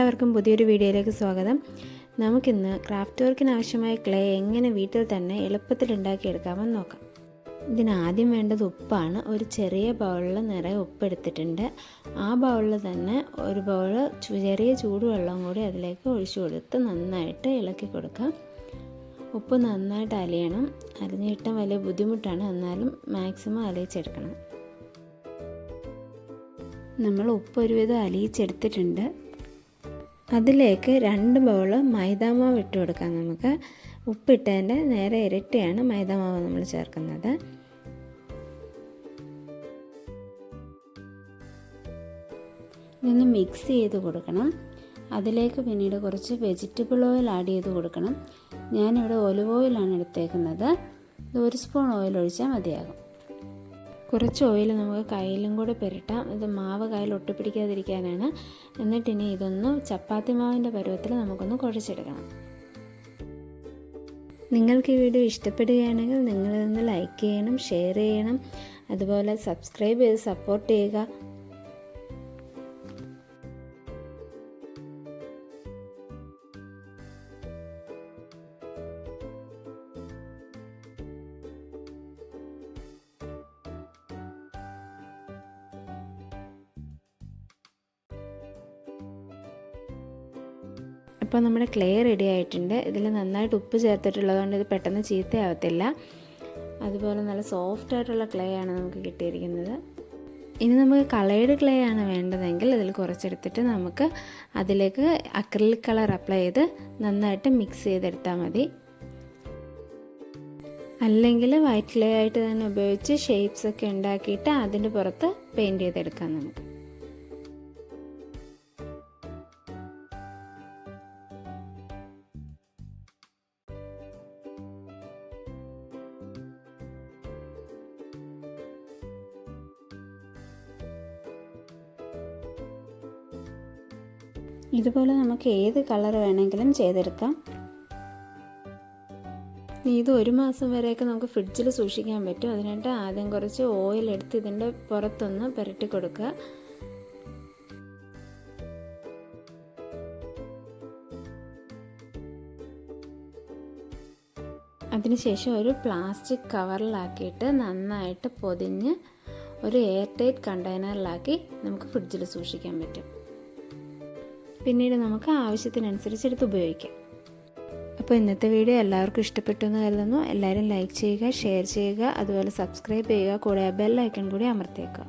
എല്ലാവർക്കും പുതിയൊരു വീഡിയോയിലേക്ക് സ്വാഗതം. നമുക്കിന്ന് ക്രാഫ്റ്റ് വർക്കിന് ആവശ്യമായ ക്ലേ എങ്ങനെ വീട്ടിൽ തന്നെ എളുപ്പത്തിൽ ഉണ്ടാക്കിയെടുക്കാമെന്ന് നോക്കാം. ഇതിനാദ്യം വേണ്ടത് ഉപ്പാണ്. ഒരു ചെറിയ ബൗളിൽ നിറയെ ഉപ്പ് എടുത്തിട്ടുണ്ട്. ആ ബൗളിൽ തന്നെ ഒരു ബൗൾ ചെറിയ ചൂടുവെള്ളം കൂടി അതിലേക്ക് ഒഴിച്ചു കൊടുത്ത് നന്നായിട്ട് ഇളക്കി കൊടുക്കാം. ഉപ്പ് നന്നായിട്ട് അലിയണം. അലിഞ്ഞിട്ടാൻ വലിയ ബുദ്ധിമുട്ടാണ്, എന്നാലും മാക്സിമം അലിയിച്ചെടുക്കണം. നമ്മൾ ഉപ്പ് ഒരുവിധം അലിയിച്ചെടുത്തിട്ടുണ്ട്. അതിലേക്ക് 2 ബൗൾ മൈദാമാവ് ഇട്ട് കൊടുക്കാം. നമുക്ക് ഉപ്പിട്ടതിൻ്റെ നേരെ ഇരട്ടിയാണ് മൈദാമാവ് നമ്മൾ ചേർക്കുന്നത്. ഇതൊന്ന് മിക്സ് ചെയ്ത് കൊടുക്കണം. അതിലേക്ക് പിന്നീട് കുറച്ച് വെജിറ്റബിൾ ഓയിൽ ആഡ് ചെയ്ത് കൊടുക്കണം. ഞാനിവിടെ ഒലിവ് ഓയിലാണ് എടുത്തേക്കുന്നത്. 1 സ്പൂൺ ഓയിൽ ഒഴിച്ചാൽ മതിയാകും. കുറച്ച് ഓയിൽ നമുക്ക് കയ്യിലും കൂടെ പുരട്ടാം. ഇത് മാവ് കയ്യിൽ ഒട്ടിപ്പിടിക്കാതിരിക്കാനാണ്. എന്നിട്ടിനി ഇതൊന്ന് ചപ്പാത്തി മാവിൻ്റെ പരുവത്തിൽ നമുക്കൊന്ന് കുഴച്ചെടുക്കണം. നിങ്ങൾക്ക് ഈ വീഡിയോ ഇഷ്ടപ്പെടുകയാണെങ്കിൽ നിങ്ങളിതൊന്ന് ലൈക്ക് ചെയ്യണം, ഷെയർ ചെയ്യണം, അതുപോലെ സബ്സ്ക്രൈബ് ചെയ്ത് സപ്പോർട്ട് ചെയ്യുക. അപ്പോൾ നമ്മുടെ ക്ലേ റെഡി ആയിട്ടുണ്ട്. ഇതിൽ നന്നായിട്ട് ഉപ്പ് ചേർത്തിട്ടുള്ളതുകൊണ്ട് ഇത് പെട്ടെന്ന് ചീത്തയാവത്തില്ല. അതുപോലെ നല്ല സോഫ്റ്റ് ആയിട്ടുള്ള ക്ലേ ആണ് നമുക്ക് കിട്ടിയിരിക്കുന്നത്. ഇനി നമുക്ക് കളേർഡ് ക്ലേ ആണ് വേണ്ടതെങ്കിൽ ഇതിൽ കുറച്ചെടുത്തിട്ട് നമുക്ക് അതിലേക്ക് അക്രിലിക് കളർ അപ്ലൈ ചെയ്ത് നന്നായിട്ട് മിക്സ് ചെയ്തെടുത്താൽ മതി. അല്ലെങ്കിൽ വൈറ്റ് ക്ലേ ആയിട്ട് തന്നെ ഉപയോഗിച്ച് ഷേപ്സ് ഒക്കെ ഉണ്ടാക്കിയിട്ട് അതിൻ്റെ പുറത്ത് പെയിൻറ്റ് ചെയ്തെടുക്കാം നമുക്ക്. ഇതുപോലെ നമുക്ക് ഏത് കളർ വേണമെങ്കിലും ചെയ്തെടുക്കാം. ഇത് 1 മാസം വരെയൊക്കെ നമുക്ക് ഫ്രിഡ്ജിൽ സൂക്ഷിക്കാൻ പറ്റും. അതിനായിട്ട് ആദ്യം കുറച്ച് ഓയിൽ എടുത്ത് ഇതിൻ്റെ പുറത്തൊന്ന് പുരട്ടി കൊടുക്കുക. അതിനുശേഷം ഒരു പ്ലാസ്റ്റിക് കവറിലാക്കിയിട്ട് നന്നായിട്ട് പൊതിഞ്ഞ് ഒരു എയർ ടൈറ്റ് കണ്ടെയ്നറിലാക്കി നമുക്ക് ഫ്രിഡ്ജിൽ സൂക്ഷിക്കാൻ പറ്റും. പിന്നീട് നമുക്ക് ആവശ്യത്തിനനുസരിച്ച് എടുത്ത് ഉപയോഗിക്കാം. അപ്പോൾ ഇന്നത്തെ വീഡിയോ എല്ലാവർക്കും ഇഷ്ടപ്പെട്ടു എന്ന് കരുതുന്നു. എല്ലാവരും ലൈക്ക് ചെയ്യുക, ഷെയർ ചെയ്യുക, അതുപോലെ സബ്സ്ക്രൈബ് ചെയ്യുക, കൂടെ ബെൽ ഐക്കൺ കൂടി അമർത്തിയേക്കുക.